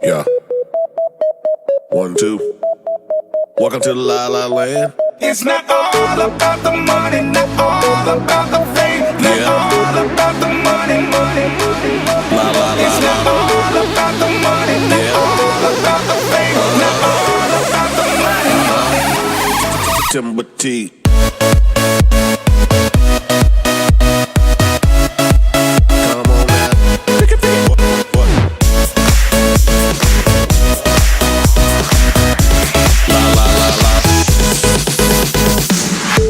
Yeah. 1, 2. Welcome to the La La Land. It's not all about the money, not all about the fame, not all about the money, money, money. La la la It's not all about the money, not all about the fame, not all about the money, money. Timber T. Come on now. What? La la la la.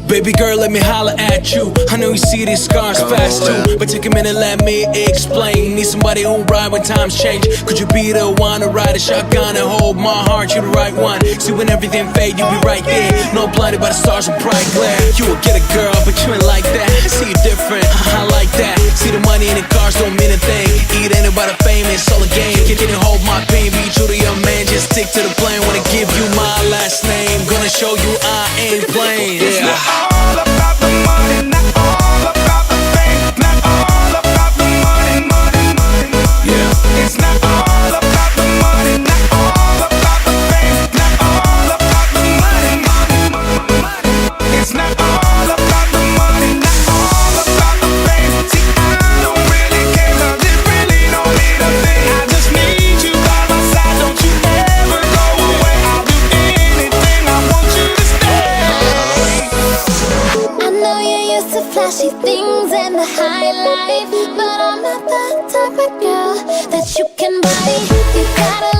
Baby girl, let me holler at you. I know you see these scars fast too, but take a minute, let me explain. Need somebody who'll ride when times change. Could you be the one to ride a shotgun and hold my heart? You the right one. See when everything fade, you be right there. No blinded by the stars of bright glare. You will get a girl, but you ain't like that. See you different, I like that. See the money in the cars don't mean a thing. It ain't about the fame, it's all a game. Can you hold my pain? Be true to your man, just stick to the plan. Wanna give you my last name. Gonna show you I ain't playing. Yeah. All about the money, not all about the fame, not all about the money, money, money, money. Yeah. It's not all about the money, not all about the fame, not all about the money, money, money, money. It's not all about the money, not all about the fame. See, I don't really care 'cause it really don't mean a thing. I just need you by my side, don't you ever go away. I'll do anything, I want you to stay. I know you're used to flashy things and the high life, but I'm not the type of girl that you can buy. You gotta